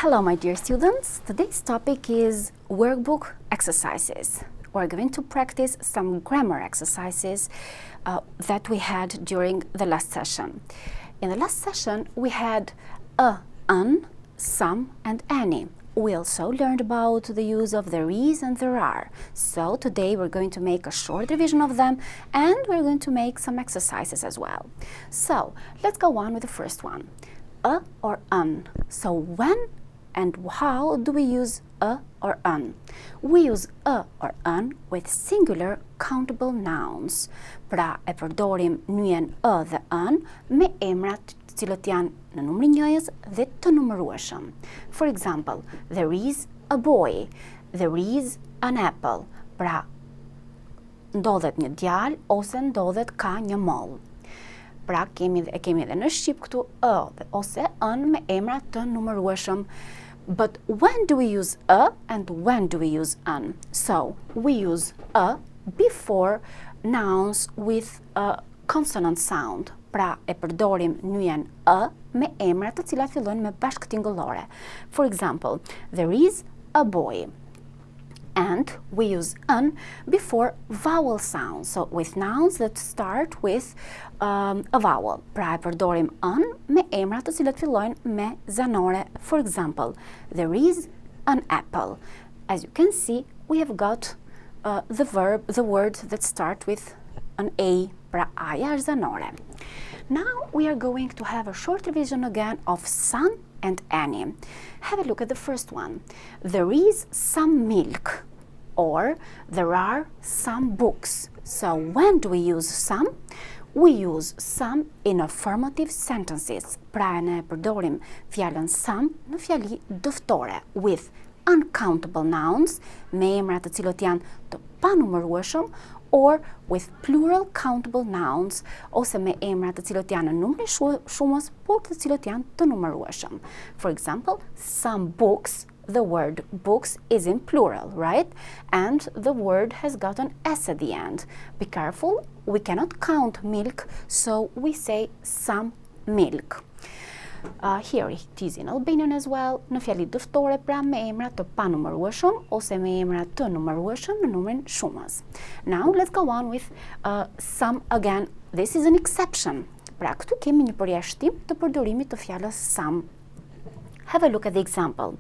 Hello my dear students, today's topic is workbook exercises. We're going to practice some grammar exercises that we had during the last session. In the last session we had a, an, some and any. We also learned about the use of there is and there are. So today we're going to make a short revision of them and we're going to make some exercises as well. So let's go on with the first one. A or an. So when and how do we use a or an? We use a or an with singular countable nouns. Pra e përdorim njën a dhe an me emrat të cilët janë në numrin njëjës dhe të numërueshëm. For example, there is a boy, there is an apple. Pra ndodhet një djalë ose ndodhet ka një moll. Pra kemi dhe në shqip këtu ë ose ën me emra të numërueshëm. But when do we use a and when do we use an? So we use a before nouns with a consonant sound. Pra e përdorim njën a me emra të cilat fillojnë me bashkëtingëllore. For example, there is a boy. And we use an before vowel sounds, so with nouns that start with a vowel. Pra e përdorim an me emra të cilat fillojnë me zanore. For example, there is an apple. As you can see, we have got the words that start with an a. Pra aja është zanore. Now we are going to have a short revision again of some and any. Have a look at the first one. There is some milk, or there are some books. So when do we use some? We use some in affirmative sentences. Pra ne përdorim fjalën some në fjali dëftore with uncountable nouns, me emra të cilët janë të panumërueshëm, or with plural countable nouns, ose me emra të cilët janë në numrin shumës, por të cilët janë të numërueshëm. For example, some books, the word books is in plural, right? And the word has got an S at the end. Be careful, we cannot count milk, so we say some milk. Here it is in Albanian as well, në fjali dëftore pra me emra të panumërueshëm ose me emra të numërueshëm në numrin shumës. Now let's go on with some again. This is an exception. Pra këtu kemi një përjashtim të përdorimit të fjalës some. Have a look at the example.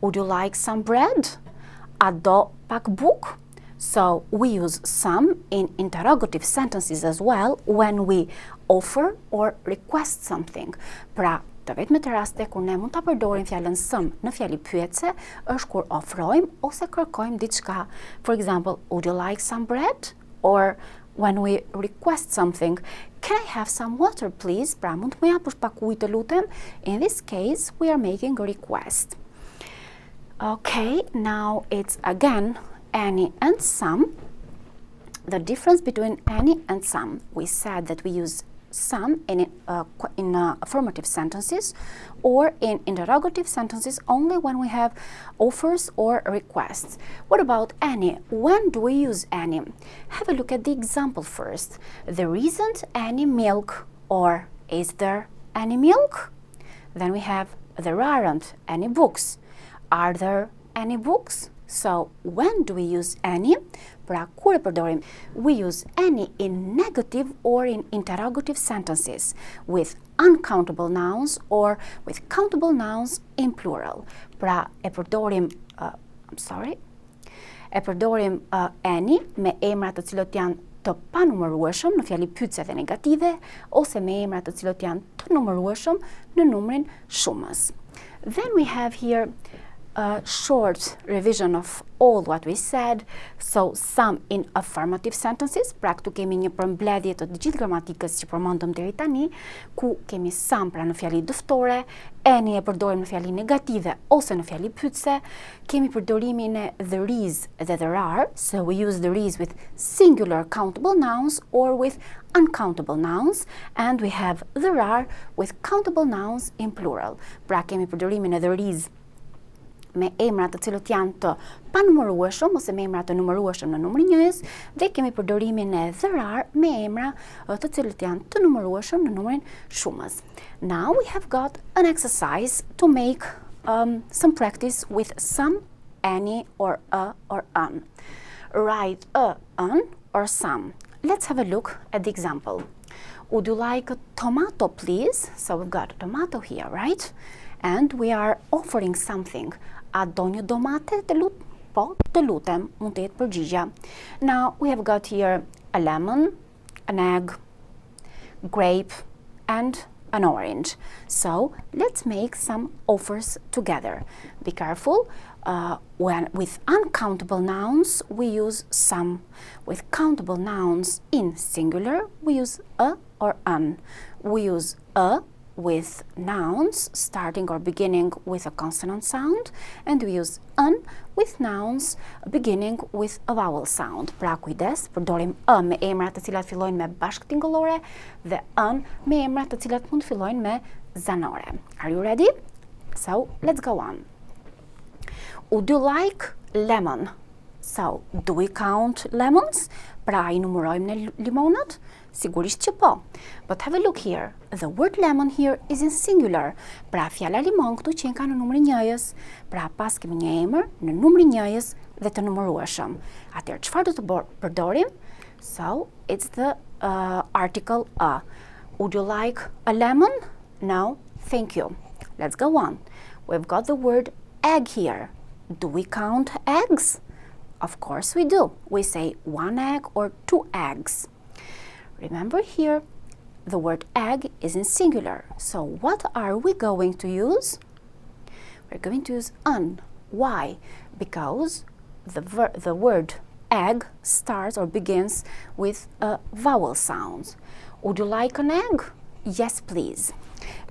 Would you like some bread? A do pak buk? So we use some in interrogative sentences as well when we offer or request something. Pra të vetme të raste kur ne mund ta përdorim fjalën some në fjali pyetse është kur ofrojmë ose kërkojmë diçka. For example, would you like some bread? Or when we request something, can I have some water please? Pra mund të më japësh pak ujë të lutem? In this case, we are making a request. Okay, now it's again any and some. The difference between any and some, we said that we use some in affirmative sentences or in interrogative sentences only when we have offers or requests. What about any? When do we use any? Have a look at the example first. There isn't any milk, or is there any milk? Then we have there aren't any books. Are there any books? So when do we use any? Pra kur e përdorim? We use any in negative or in interrogative sentences with uncountable nouns or with countable nouns in plural. Pra e përdorim any me emra të cilët janë të panumërueshëm në fjali pyetse dhe negative ose me emra të cilët janë të numërueshëm në numrin shumës. Then we have here a short revision of all what we said. So some in affirmative sentences, pra këtu kemi një përmbledhje të gjithë gramatikës që përmendëm deri tani, ku kemi some pra në fjali dëftore, any e përdorim në fjali negative ose në fjali pyetse, kemi përdorimin e there is dhe there are, so we use there is with singular countable nouns or with uncountable nouns, and we have there are with countable nouns in plural. Pra kemi përdorimin e there is me emra të cilët janë të panumërueshëm ose me emra të numërueshëm në numrin njëjës dhe kemi përdorimin e there are me emra të cilët janë të numërueshëm në numrin shumës. Now we have got an exercise to make some practice with some, any, or a, or an. Write a, an, or some. Let's have a look at the example. Would you like a tomato, please? So we've got a tomato here, right? And we are offering something. A do një domate? Po, të lutem, mund të jetë përgjigja. Now we have got here a lemon, an egg, grape, and an orange. So let's make some offers together. Be careful. When with uncountable nouns, we use some. With countable nouns in singular, we use a or an. We use a with nouns starting or beginning with a consonant sound, and we use an with nouns beginning with a vowel sound. Pra kujdes, përdorim a me emra të cilat fillojnë me bashkëtingëllore dhe an me emra të cilat mund fillojnë me zanore. Are you ready? So, let's go on. Would you like lemon? So, do we count lemons? Pra I numërojmë në limonat? Sigurisht që po. But have a look here. The word lemon here is in singular. Pra fjala limon këtu qenë ka në numrin njëjës. Pra pas kemi një emër në numrin njëjës dhe të numërueshëm. Atëherë çfarë do të përdorim? So, it's the article a. Would you like a lemon? No, thank you. Let's go on. We've got the word egg here. Do we count eggs? Of course we do. We say one egg or two eggs. Remember here, the word egg is in singular. So what are we going to use? We're going to use an. Why? Because the word egg starts or begins with a vowel sound. Would you like an egg? Yes, please.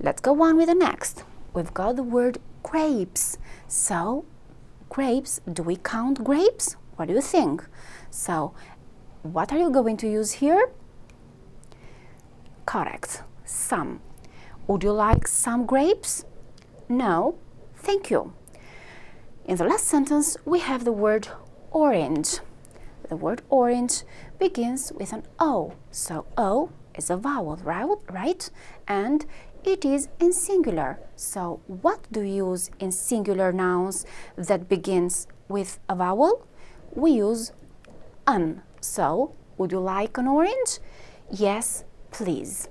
Let's go on with the next. We've got the word grapes. So, grapes, do we count grapes? What do you think? So, what are you going to use here? Correct. Some. Would you like some grapes? No, thank you. In the last sentence, we have the word orange. The word orange begins with an O. So, O is a vowel, right? And it is in singular. So, what do you use in singular nouns that begins with a vowel? We use an. So, would you like an orange? Yes, please.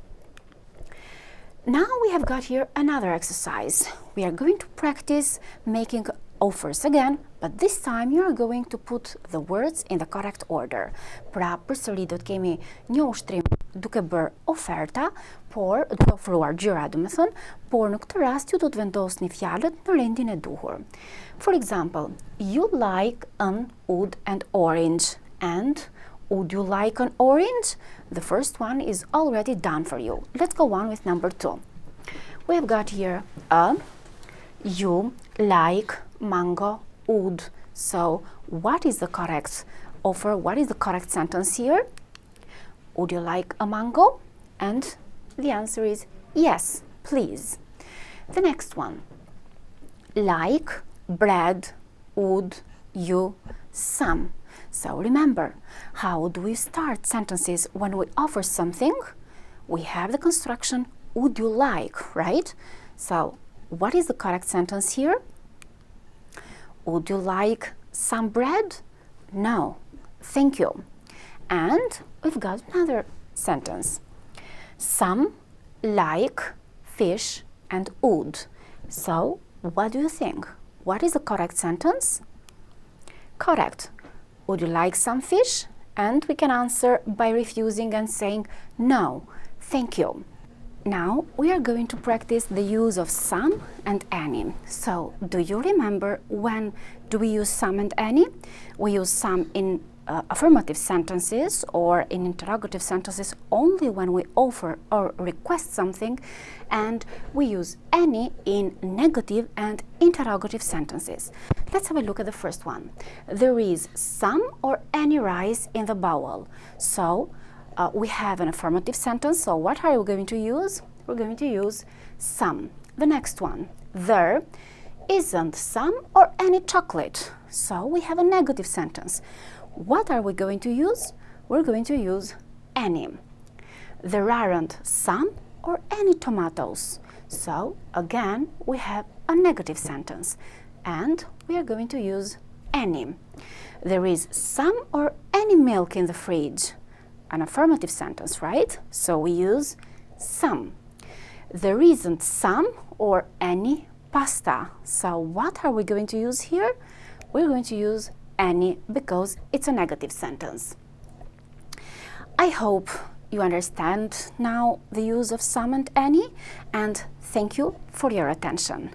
Now we have got here another exercise. We are going to practice making offers again, but this time you are going to put the words in the correct order. Pra përsëri do të kemi një ushtrim duke bërë oferta, por duke ofruar gjëra, domethënë, por në këtë rast ju do të vendosni fjalët në rendin e duhur. For example, you like an wood and orange, and would you like an orange? The first one is already done for you. Let's go on with number 2. We have got here a, you like mango, wood. So what is the correct offer? What is the correct sentence here? Would you like a mango? And the answer is yes, please. The next one. Like, bread, would, you, some. So remember, how do we start sentences when we offer something? We have the construction, would you like, right? So what is the correct sentence here? Would you like some bread? No, thank you. And we've got another sentence. Some like fish and wood. So what do you think? What is the correct sentence? Correct. Would you like some fish? And we can answer by refusing and saying no, thank you. Now we are going to practice the use of some and any. So do you remember when do we use some and any? We use some in affirmative sentences or in interrogative sentences only when we offer or request something, and we use any in negative and interrogative sentences. Let's have a look at the first one. There is some or any rice in the bowl. So we have an affirmative sentence, so what are we going to use? We're going to use some. The next one. There isn't some or any chocolate. So we have a negative sentence. What are we going to use? We're going to use any. There aren't some or any tomatoes. So again, we have a a negative sentence, and we are going to use any. There is some or any milk in the fridge. An affirmative sentence, right? So we use some. There isn't some or any pasta. So what are we going to use here? We're going to use any because it's a negative sentence. I hope you understand now the use of some and any, and thank you for your attention.